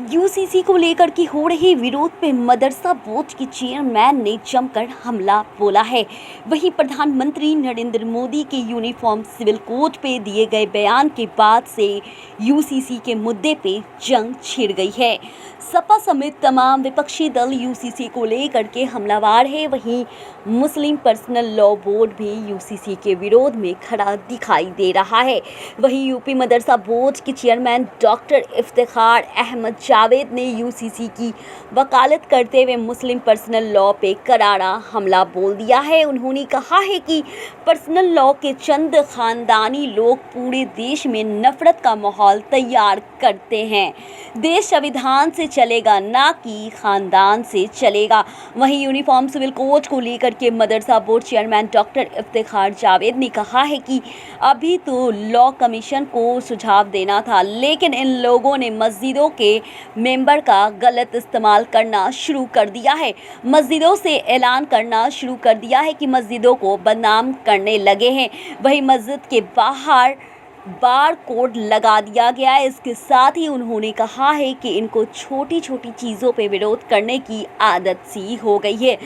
UCC को लेकर के हो रहे विरोध पे मदरसा बोर्ड के चेयरमैन ने जमकर हमला बोला है। वहीं प्रधानमंत्री नरेंद्र मोदी के यूनिफॉर्म सिविल कोड पे दिए गए बयान के बाद से यूसीसी के मुद्दे पे जंग छिड़ गई है। सपा समेत तमाम विपक्षी दल यूसीसी को लेकर के हमलावार है। वहीं मुस्लिम पर्सनल लॉ बोर्ड भी यूसीसी के विरोध में खड़ा दिखाई दे रहा है। वहीं यूपी मदरसा बोर्ड के चेयरमैन डॉक्टर इफ्तिखार अहमद जावेद ने यूसीसी की वकालत करते हुए मुस्लिम पर्सनल लॉ पे करारा हमला बोल दिया है। उन्होंने कहा है कि पर्सनल लॉ के चंद खानदानी लोग पूरे देश में नफरत का माहौल तैयार करते हैं। देश संविधान से चलेगा, ना कि खानदान से चलेगा। वहीं यूनिफॉर्म सिविल कोड को लेकर के मदरसा board chairman doctor Iftikhar Javed ने कहा है कि अभी तो लॉ कमीशन को सुझाव देना था, लेकिन इन लोगों ने मस्जिदों के मेंबर का गलत इस्तेमाल करना शुरू कर दिया है। मस्जिदों से ऐलान करना शुरू कर दिया है कि मस्जिदों को बदनाम करने लगे हैं। वहीं मस्जिद के बाहर बार कोड लगा दिया गया है। इसके साथ ही उन्होंने कहा है कि इनको छोटी छोटी चीज़ों पे विरोध करने की आदत सी हो गई है।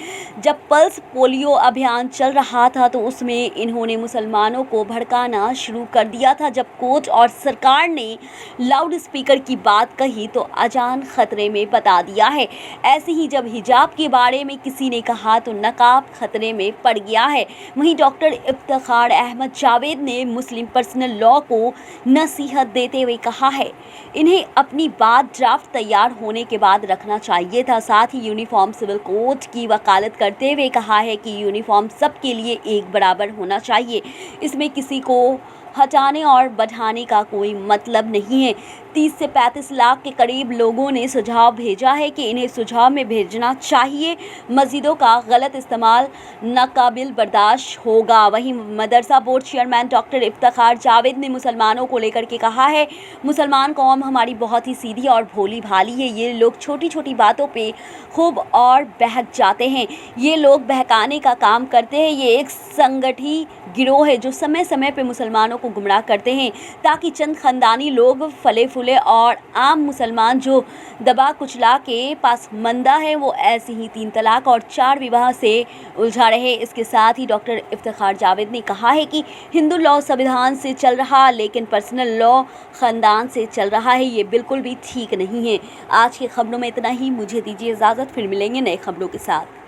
जब पल्स पोलियो अभियान चल रहा था तो उसमें इन्होंने मुसलमानों को भड़काना शुरू कर दिया था। जब कोर्ट और सरकार ने लाउड स्पीकर की बात कही तो अजान खतरे में बता दिया है। ऐसे ही जब हिजाब के बारे में किसी ने कहा तो नकाब खतरे में पड़ गया है। वहीं डॉक्टर इफ्तिखार अहमद जावेद ने मुस्लिम पर्सनल लॉ को नसीहत देते हुए कहा है इन्हें अपनी बात ड्राफ्ट तैयार होने के बाद रखना चाहिए था। साथ ही यूनिफॉर्म सिविल कोड की वकालत करते हुए कहा है कि यूनिफॉर्म सबके लिए एक बराबर होना चाहिए। इसमें किसी को हटाने और बढ़ाने का कोई मतलब नहीं है। 30 से 35 लाख के करीब लोगों ने सुझाव भेजा है कि इन्हें सुझाव में भेजना चाहिए। मस्जिदों का गलत इस्तेमाल नाकाबिल बर्दाश्त होगा। वहीं मदरसा board chairman doctor Iftikhar Javed ने मुसलमानों को लेकर के कहा है, मुसलमान कौम हमारी बहुत ही सीधी और भोली भाली है। ये लोग छोटी छोटी बातों पे खूब और बहक जाते हैं। ये लोग बहकाने का काम करते हैं। ये एक संगठित गिरोह है जो समय समय पे मुसलमानों को गुमराह करते हैं ताकि चंद खानदानी लोग फले फूले और आम मुसलमान जो दबा कुचला के पास मंदा है वो ऐसे ही 3 तलाक और 4 विवाह से उलझा रहे। इसके साथ ही डॉक्टर इफ्तिखार जावेद ने कहा है कि हिंदू लॉ संविधान से चल रहा, लेकिन पर्सनल लॉ खानदान से चल रहा है। ये बिल्कुल भी ठीक नहीं है। आज की खबरों में इतना ही। मुझे दीजिए इजाज़त, फिर मिलेंगे नए खबरों के साथ।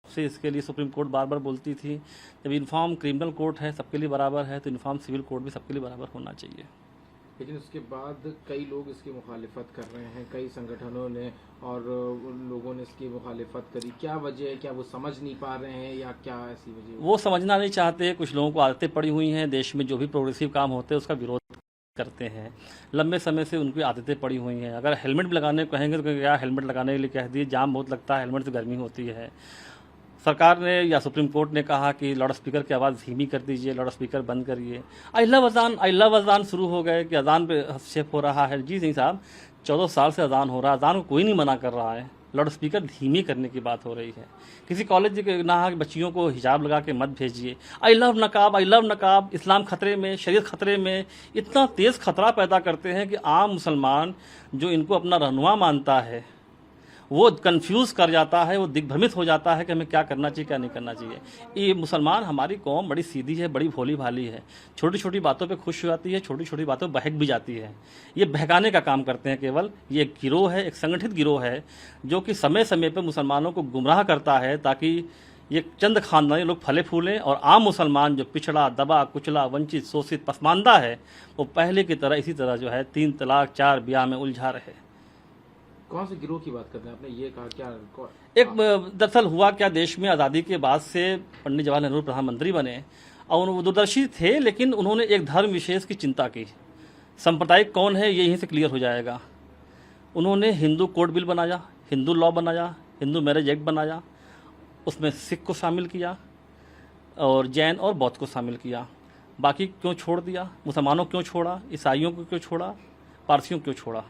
से इसके लिए सुप्रीम कोर्ट बार बार बोलती थी, जब यूनिफॉर्म क्रिमिनल कोर्ट है सबके लिए बराबर है तो यूनिफॉर्म सिविल कोर्ट भी सबके लिए बराबर होना चाहिए। लेकिन उसके बाद कई लोग इसकी मुखालिफत कर रहे हैं, कई संगठनों ने और लोगों ने इसकी मुखालिफत करी। क्या वजह है? क्या वो समझ नहीं पा रहे हैं या क्या ऐसी वजह? वो समझना नहीं चाहते। कुछ लोगों को आदतें पड़ी हुई हैं, देश में जो भी प्रोग्रेसिव काम होते हैं उसका विरोध करते हैं। लंबे समय से उनकी आदतें पड़ी हुई हैं। अगर हेलमेट भी लगाने को कहेंगे तो क्या हेलमेट लगाने के लिए कह दिए, जाम बहुत लगता है, हेलमेट से गर्मी होती है। सरकार ने या सुप्रीम कोर्ट ने कहा कि लाउड स्पीकर की आवाज़ धीमी कर दीजिए, लाउड स्पीकर बंद करिए। अल्लाह अजान शुरू हो गए कि अजान पे हस्तक्षेप हो रहा है। जी नहीं साहब, 14 साल से अजान हो रहा है, अजान को कोई नहीं मना कर रहा है। लाउड स्पीकर धीमी करने की बात हो रही है। किसी कॉलेज के ना बच्चियों को हिजाब लगा के मत भेजिए। आई लव नकाब, इस्लाम खतरे में, शरीयत खतरे में। इतना तेज़ खतरा पैदा करते हैं कि आम मुसलमान जो इनको अपना रहनुमा मानता है वो कंफ्यूज कर जाता है, वो दिग्भ्रमित हो जाता है कि हमें क्या करना चाहिए क्या नहीं करना चाहिए। ये मुसलमान हमारी कौम बड़ी सीधी है, बड़ी भोली भाली है। छोटी छोटी बातों पे खुश हो जाती है, छोटी छोटी बातों पर बहक भी जाती है। ये बहकाने का काम करते हैं केवल। ये एक गिरोह है, एक संगठित गिरोह है जो कि समय समय पर मुसलमानों को गुमराह करता है ताकि ये चंद खानदानी लोग फले फूलें और आम मुसलमान जो पिछड़ा, दबा कुचला, वंचित, शोषित, पसमानदा है वो पहले की तरह इसी तरह जो है 3 तलाक 4 ब्याह में उलझा रहे। कौन से गिरोह की बात कर रहे हैं? आपने ये कहा क्या? एक दरअसल हुआ क्या, देश में आज़ादी के बाद से पंडित जवाहरलाल नेहरू प्रधानमंत्री बने और वो दूरदर्शी थे, लेकिन उन्होंने एक धर्म विशेष की चिंता की। सांप्रदायिक कौन है ये यहीं से क्लियर हो जाएगा। उन्होंने हिंदू कोड बिल बनाया, हिंदू लॉ बनाया, हिंदू मैरिज एक्ट बनाया, उसमें सिख को शामिल किया और जैन और बौद्ध को शामिल किया। बाकी क्यों छोड़ दिया? मुसलमानों क्यों छोड़ा? ईसाइयों को क्यों छोड़ा? पारसियों क्यों छोड़ा?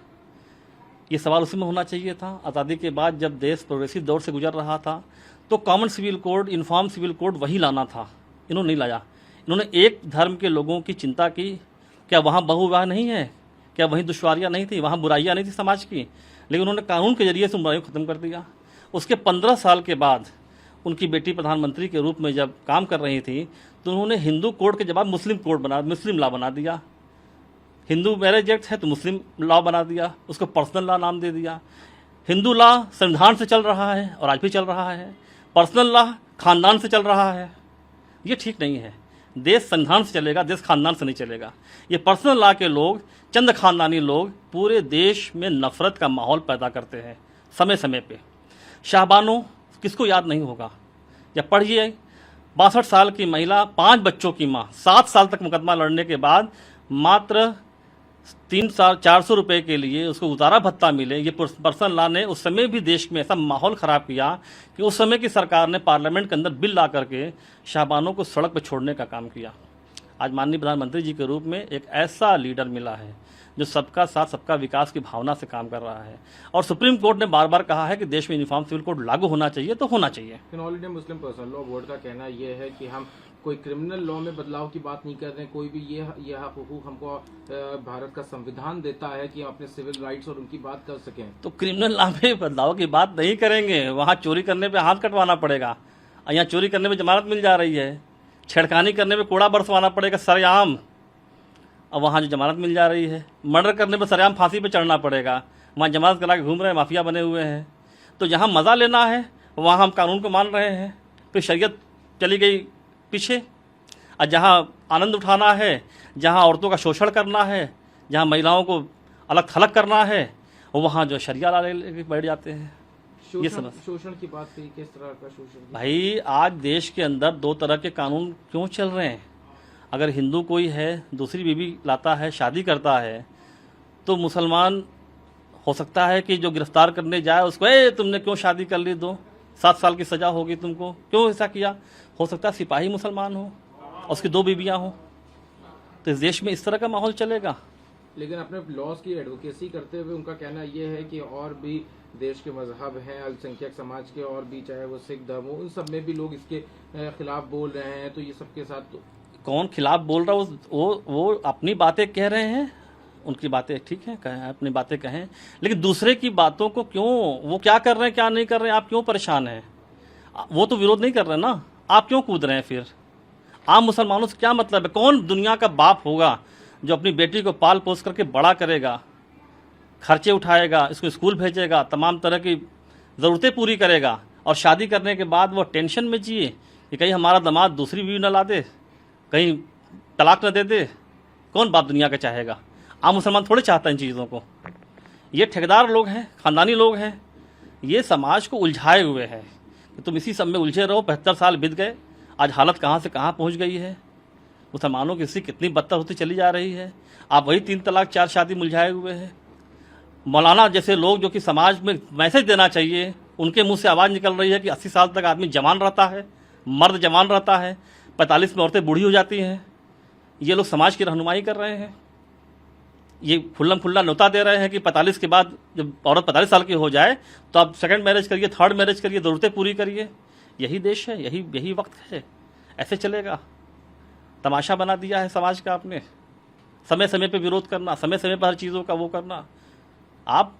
ये सवाल उसी में होना चाहिए था। आज़ादी के बाद जब देश प्रोग्रेसिव दौर से गुजर रहा था तो common civil code, uniform civil code वही लाना था। इन्होंने नहीं लाया। इन्होंने एक धर्म के लोगों की चिंता की। क्या वहाँ बहुविवाह नहीं है? क्या वहीं दुश्वारियाँ नहीं थी, वहाँ बुराइयाँ नहीं थी समाज की? लेकिन उन्होंने कानून के जरिए से उन बुराइयों को ख़त्म कर दिया। उसके 15 साल के बाद उनकी बेटी प्रधानमंत्री के रूप में जब काम कर रही थी तो उन्होंने हिंदू कोड के जवाब मुस्लिम लॉ बना दिया। हिंदू मैरिज एक्ट है तो मुस्लिम लॉ बना दिया, उसको पर्सनल लॉ नाम दे दिया। हिंदू लॉ संविधान से चल रहा है और आज भी चल रहा है, पर्सनल लॉ खानदान से चल रहा है। ये ठीक नहीं है। देश संविधान से चलेगा, देश खानदान से नहीं चलेगा। ये पर्सनल लॉ के लोग, चंद खानदानी लोग पूरे देश में नफरत का माहौल पैदा करते हैं समय समय पे। शाहबानो किसको याद नहीं होगा? या पढ़िए, 62 साल की महिला, 5 बच्चों की माँ, 7 साल तक मुकदमा लड़ने के बाद मात्र 400 रुपये के लिए उसको गुजारा भत्ता मिले। ये पर्सनल लॉ ने उस समय भी देश में ऐसा माहौल ख़राब किया कि उस समय की सरकार ने पार्लियामेंट के अंदर बिल ला करके शाहबानों को सड़क पर छोड़ने का काम किया। आज माननीय प्रधानमंत्री जी के रूप में एक ऐसा लीडर मिला है जो सबका साथ सबका विकास की भावना से काम कर रहा है। और सुप्रीम कोर्ट ने बार बार कहा है कि देश में यूनिफॉर्म सिविल कोड लागू होना चाहिए, तो होना चाहिए। लेकिन all India Muslim personal law board का कहना यह है कि हम कोई क्रिमिनल लॉ में बदलाव की बात नहीं कर रहे हैं। कोई भी ये हुकूक हमको भारत का संविधान देता है कि हम अपने सिविल राइट्स और उनकी बात कर सकें। तो क्रिमिनल लॉ में बदलाव की बात नहीं करेंगे। वहाँ चोरी करने पे हाथ कटवाना पड़ेगा, यहाँ चोरी करने में जमानत मिल जा रही है। छेड़खानी करने में कोड़ा बरसवाना पड़ेगा सरेआम, और वहाँ जो जमानत मिल जा रही है। मर्डर करने पर सरेआम फांसी पे चढ़ना पड़ेगा, वहाँ जमानत करा के घूम रहे हैं, माफिया बने हुए हैं। तो जहाँ मज़ा लेना है वहाँ हम कानून को मान रहे हैं, फिर शरीयत चली गई पीछे। और जहाँ आनंद उठाना है, जहाँ औरतों का शोषण करना है, जहाँ महिलाओं को अलग थलग करना है, वहाँ जो शरिया ला लेके बैठ जाते हैं। ये समझ शोषण की बात कही, किस तरह का शोषण? भाई आज देश के अंदर 2 तरह के कानून क्यों चल रहे हैं? अगर हिंदू कोई है, दूसरी बीवी लाता है, शादी करता है, तो मुसलमान हो सकता है कि जो गिरफ्तार करने जाए उसको, तुमने क्यों शादी कर ली, 7 साल की सज़ा होगी तुमको, क्यों ऐसा किया? हो सकता है सिपाही मुसलमान हो और उसकी 2 बीवियाँ हों। तो इस देश में इस तरह का माहौल चलेगा। लेकिन अपने लॉज की एडवोकेसी करते हुए उनका कहना यह है कि और भी देश के मजहब हैं, अल्पसंख्यक समाज के, और भी चाहे वो सिख धर्म हो, उन सब में भी लोग इसके खिलाफ बोल रहे हैं। तो ये सबके साथ कौन खिलाफ बोल रहा है? वो अपनी बातें कह रहे हैं, उनकी बातें ठीक है, कहें, अपनी बातें कहें, लेकिन दूसरे की बातों को क्यों, वो क्या कर रहे हैं क्या नहीं कर रहे हैं, आप क्यों परेशान हैं? वो तो विरोध नहीं कर रहे ना, आप क्यों कूद रहे हैं? फिर आम मुसलमानों से क्या मतलब है? कौन दुनिया का बाप होगा जो अपनी बेटी को पाल पोस करके बड़ा करेगा, खर्चे उठाएगा, इसको स्कूल भेजेगा, तमाम तरह की ज़रूरतें पूरी करेगा, और शादी करने के बाद वो टेंशन में जिए कि कहीं हमारा दामाद दूसरी बीवी न ला दे, कहीं तलाक न दे दे? कौन बाप दुनिया का चाहेगा? आम मुसलमान थोड़े चाहता है इन चीज़ों को। ये ठेकेदार लोग हैं, ख़ानदानी लोग हैं, ये समाज को उलझाए हुए हैं कि तुम इसी सब में उलझे रहो। 75 साल बीत गए, आज हालत कहाँ से कहाँ पहुँच गई है। मुसलमानों की स्थिति कितनी बदतर होती चली जा रही है। आप वही 3 तलाक 4 शादी मुलझाए हुए हैं। मौलाना जैसे लोग जो कि समाज में मैसेज देना चाहिए, उनके मुंह से आवाज़ निकल रही है कि 80 साल तक आदमी जवान रहता है, मर्द जवान रहता है, 45 में औरतें बूढ़ी हो जाती हैं। ये लोग समाज की रहनुमाई कर रहे हैं। ये खुल्लम खुल्ला न्योता दे रहे हैं कि 45 के बाद जब औरत 45 साल की हो जाए तो आप सेकंड मैरिज करिए, थर्ड मैरिज करिए, ज़रूरतें पूरी करिए। यही देश है, यही वक्त है। ऐसे चलेगा? तमाशा बना दिया है समाज का आपने। समय समय पे विरोध करना, समय समय पर हर चीज़ों का वो करना। आप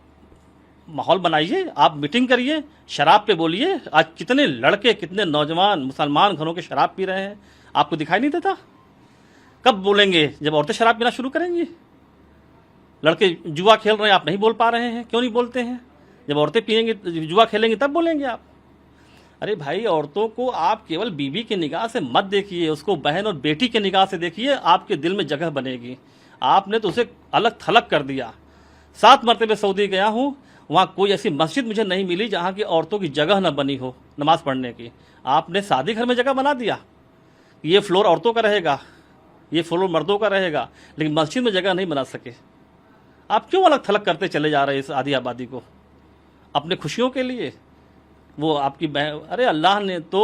माहौल बनाइए, आप मीटिंग करिए, शराब पे बोलिए। आज कितने लड़के, कितने नौजवान मुसलमान घरों के शराब पी रहे हैं, आपको दिखाई नहीं देता? कब बोलेंगे? जब औरतें शराब पीना शुरू करेंगी। लड़के जुआ खेल रहे हैं, आप नहीं बोल पा रहे हैं, क्यों नहीं बोलते हैं? जब औरतें पिएंगी, जुआ खेलेंगी, तब बोलेंगे आप। अरे भाई, औरतों को आप केवल बीवी की निगाह से मत देखिए, उसको बहन और बेटी की निगाह से देखिए, आपके दिल में जगह बनेगी। आपने तो उसे अलग थलग कर दिया। 7 मरतबे सऊदी गया हूँ, वहाँ कोई ऐसी मस्जिद मुझे नहीं मिली जहाँ की औरतों की जगह न बनी हो नमाज़ पढ़ने की। आपने शादी घर में जगह बना दिया, ये फ्लोर औरतों का रहेगा, ये फ्लोर मर्दों का रहेगा, लेकिन मस्जिद में जगह नहीं बना सके। आप क्यों अलग थलग करते चले जा रहे हैं इस आधी आबादी को अपने खुशियों के लिए? वो आपकी अरे अल्लाह ने तो